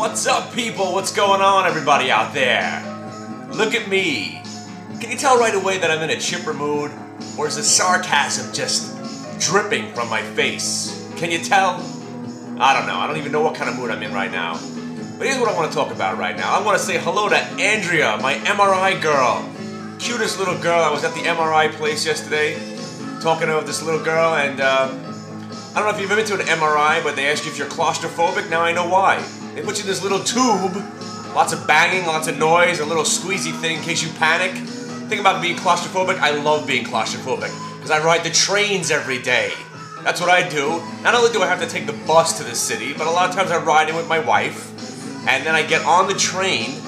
What's up, people? What's going on, everybody out there? Look at me. Can you tell right away that I'm in a chipper mood? Or is the sarcasm just dripping from my face? Can you tell? I don't know. I don't even know what kind of mood I'm in right now. But here's what I want to talk about right now. I want to say hello to Andrea, my MRI girl. Cutest little girl. I was at the MRI place yesterday talking to this little girl, and I don't know if you've ever been to an MRI, but they ask you if you're claustrophobic. Now I know why. They put you in this little tube, lots of banging, lots of noise, a little squeezy thing in case you panic. Think about being claustrophobic. I love being claustrophobic because I ride the trains every day. That's what I do. Not only do I have to take the bus to the city, but a lot of times I ride in with my wife, and then I get on the train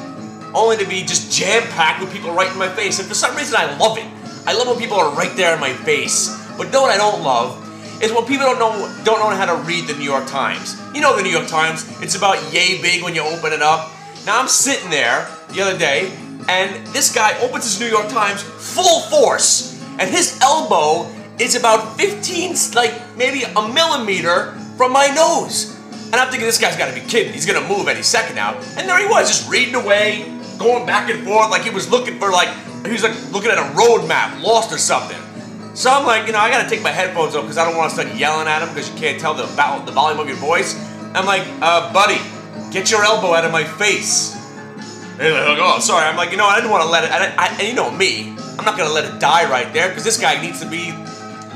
only to be just jam-packed with people right in my face. And for some reason, I love it. I love when people are right there in my face. But know what I don't love is when people don't know how to read the New York Times. You know the New York Times, it's about yay big when you open it up. Now I'm sitting there the other day, and this guy opens his New York Times full force, and his elbow is about 15, like maybe a millimeter from my nose. And I'm thinking, this guy's gotta be kidding, he's gonna move any second now. And there he was, just reading away, going back and forth like he was looking for he was like looking at a road map, lost or something. So I'm like, I gotta take my headphones off because I don't want to start yelling at him because you can't tell the volume of your voice. I'm like, buddy, get your elbow out of my face. He's like, oh, sorry. I'm like, I didn't want to let it, and you know me, I'm not gonna let it die right there because this guy needs to be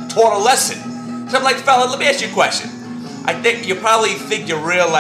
taught a lesson. So I'm like, fella, let me ask you a question. I think you probably think you're real,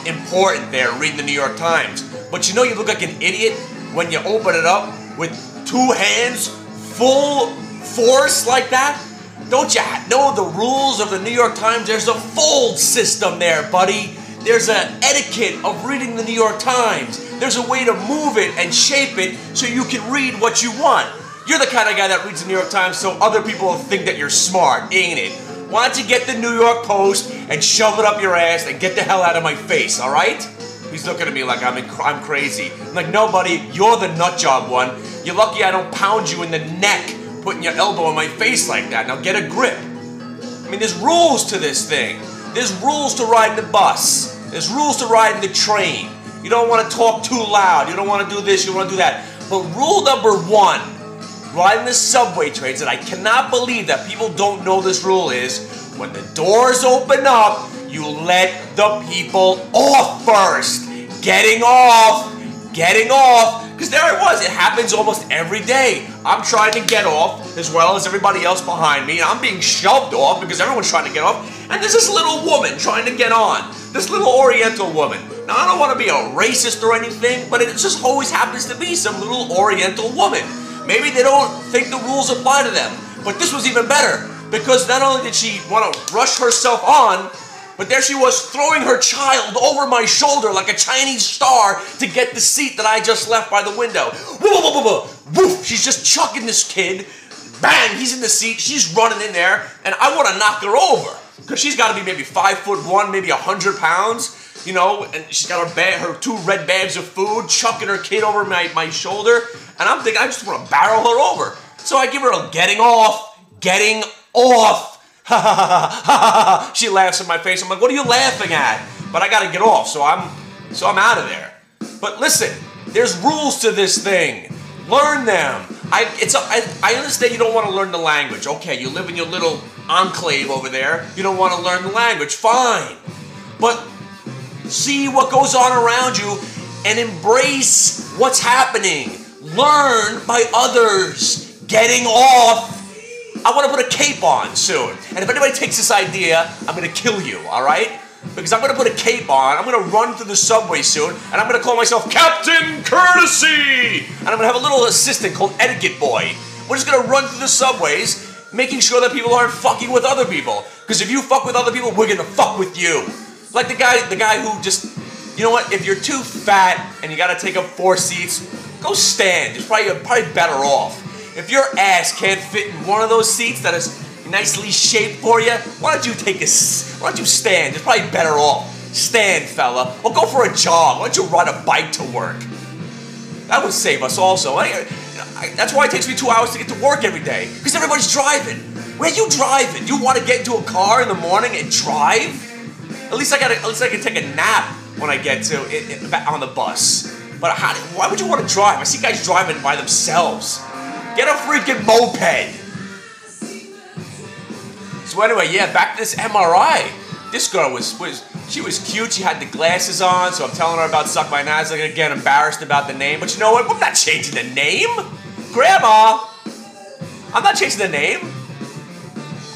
important there reading the New York Times. But you look like an idiot when you open it up with two hands full force like that? Don't you know the rules of the New York Times? There's a fold system there, buddy. There's an etiquette of reading the New York Times. There's a way to move it and shape it so you can read what you want. You're the kind of guy that reads the New York Times so other people will think that you're smart, ain't it? Why don't you get the New York Post and shove it up your ass and get the hell out of my face, all right? He's looking at me like I'm crazy. I'm like, no, buddy, you're the nut job one. You're lucky I don't pound you in the neck putting your elbow in my face like that. Now get a grip. I mean, there's rules to this thing. There's rules to riding the bus. There's rules to riding the train. You don't want to talk too loud. You don't want to do this. You don't want to do that. But rule number one, riding the subway trains, and I cannot believe that people don't know this rule, is when the doors open up, you let the people off first. Getting off. Because there it was. It happens almost every day. I'm trying to get off as well as everybody else behind me. And I'm being shoved off because everyone's trying to get off. And there's this little woman trying to get on. This little Oriental woman. Now, I don't want to be a racist or anything, but it just always happens to be some little Oriental woman. Maybe they don't think the rules apply to them. But this was even better. Because not only did she want to rush herself on, but there she was throwing her child over my shoulder like a Chinese star to get the seat that I just left by the window. Woof! She's just chucking this kid. Bang! He's in the seat. She's running in there, and I want to knock her over because she's got to be maybe 5'1", maybe 100 pounds. And she's got her two red bags of food, chucking her kid over my shoulder, and I'm thinking I just want to barrel her over. So I give her a getting off. Ha ha ha ha ha! She laughs in my face. I'm like, what are you laughing at? But I gotta get off, so I'm out of there. But listen, there's rules to this thing. Learn them. I understand you don't want to learn the language. Okay, you live in your little enclave over there. You don't want to learn the language. Fine. But see what goes on around you and embrace what's happening. Learn by others. Getting off. I want to put a cape on soon. And if anybody takes this idea, I'm going to kill you, all right? Because I'm going to put a cape on, I'm going to run through the subway soon, and I'm going to call myself Captain Courtesy! And I'm going to have a little assistant called Etiquette Boy. We're just going to run through the subways, making sure that people aren't fucking with other people. Because if you fuck with other people, we're going to fuck with you. Like the guy who just, you know what, if you're too fat and you got to take up 4 seats, go stand. You're probably better off. If your ass can't fit in one of those seats that is nicely shaped for you, why don't you stand? It's probably better off. Stand, fella. Or go for a jog. Why don't you ride a bike to work? That would save us also. That's why it takes me 2 hours to get to work every day. Because everybody's driving. Where are you driving? You want to get into a car in the morning and drive? At least I can take a nap when I get to on the bus. But why would you want to drive? I see guys driving by themselves. Get a freaking moped. So anyway, yeah, back to this MRI. This girl she was cute. She had the glasses on, so I'm telling her about Suck My Nasdaq. Again, embarrassed about the name, but you know what? I'm not changing the name, Grandma. I'm not changing the name.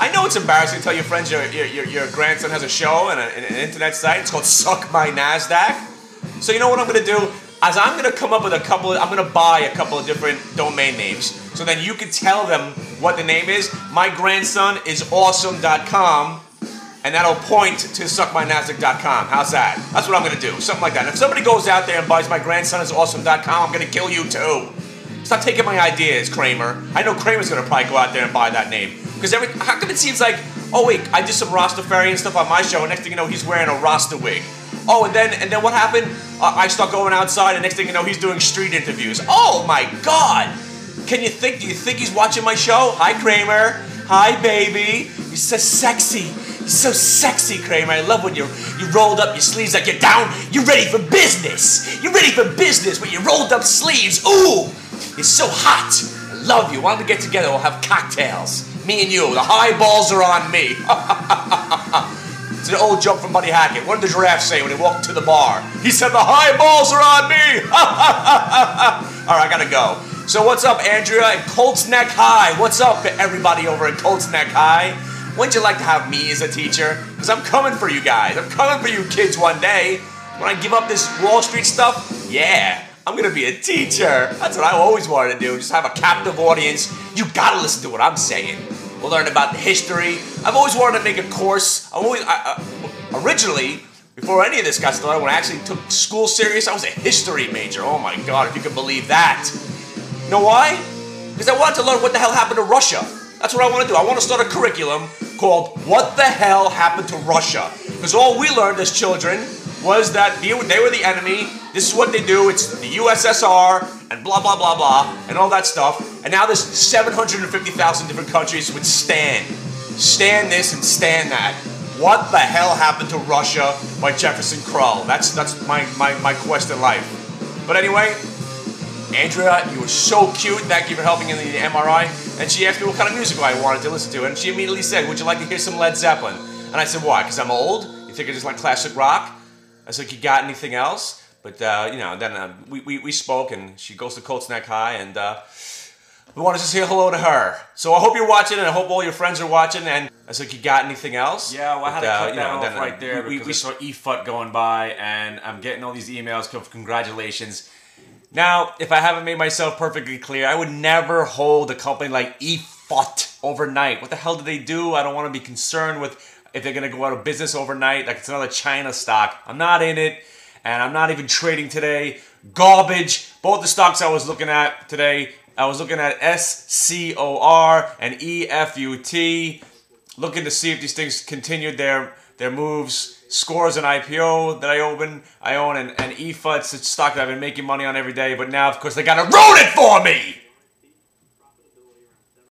I know it's embarrassing to tell your friends your grandson has a show and an internet site. It's called Suck My Nasdaq. So you know what I'm gonna do? As I'm gonna come up with I'm gonna buy a couple of different domain names. So then you can tell them what the name is. My grandson is awesome.com, and that'll point to suckmynasdaq.com. How's that? That's what I'm gonna do. Something like that. And if somebody goes out there and buys my grandson is awesome.com, I'm gonna kill you too. Stop taking my ideas, Kramer. I know Kramer's gonna probably go out there and buy that name. Because how come it seems like, oh wait, I did some Rastafarian stuff on my show, and next thing you know, he's wearing a Rasta wig. Oh, and then what happened? I start going outside, and next thing you know, he's doing street interviews. Oh my God! Do you think he's watching my show? Hi, Kramer. Hi, baby. You're so sexy. You're so sexy, Kramer. I love when you rolled up your sleeves like you're down. You're ready for business. You're ready for business with your rolled up sleeves. Ooh, you're so hot. I love you. Why don't we get together? We'll have cocktails. Me and you. The high balls are on me. It's an old joke from Buddy Hackett. What did the giraffe say when he walked into the bar? He said, the high balls are on me! All right, I gotta go. So what's up, Andrea at Colts Neck High? What's up, everybody over at Colts Neck High? When'd you like to have me as a teacher? Because I'm coming for you guys. I'm coming for you kids one day. When I give up this Wall Street stuff, yeah, I'm gonna be a teacher. That's what I always wanted to do, just have a captive audience. You gotta listen to what I'm saying. We'll learn about the history. I've always wanted to make a course. Originally, before any of this got started, when I actually took school serious, I was a history major. Oh my God, if you can believe that. You know why? Because I wanted to learn what the hell happened to Russia. That's what I want to do. I want to start a curriculum called What the Hell Happened to Russia? Because all we learned as children was that they were the enemy. This is what they do. It's the USSR and blah, blah, blah, blah, and all that stuff. And now there's 750,000 different countries would stand this and stand that. What the hell happened to Russia by Jefferson Krull? That's my quest in life. But anyway, Andrea, you were so cute. Thank you for helping in the MRI. And she asked me what kind of music I wanted to listen to. And she immediately said, would you like to hear some Led Zeppelin? And I said, why? Because I'm old? You think I just like classic rock? I said, you got anything else? But, then we spoke, and she goes to Colts Neck High, and we want to just say hello to her. So I hope you're watching, and I hope all your friends are watching, and I said, you got anything else? Yeah, well, I had to cut that off right there because we saw Efut going by, and I'm getting all these emails of congratulations. Now, if I haven't made myself perfectly clear, I would never hold a company like Efut overnight. What the hell do they do? I don't want to be concerned with if they're going to go out of business overnight, like it's another China stock. I'm not in it. And I'm not even trading today. Garbage. Both the stocks I was looking at today, I was looking at SCOR and EFUT, looking to see if these things continued their moves. Scores an IPO that I own, and EFUT's a stock that I've been making money on every day, but now, of course, they got to ruin it for me!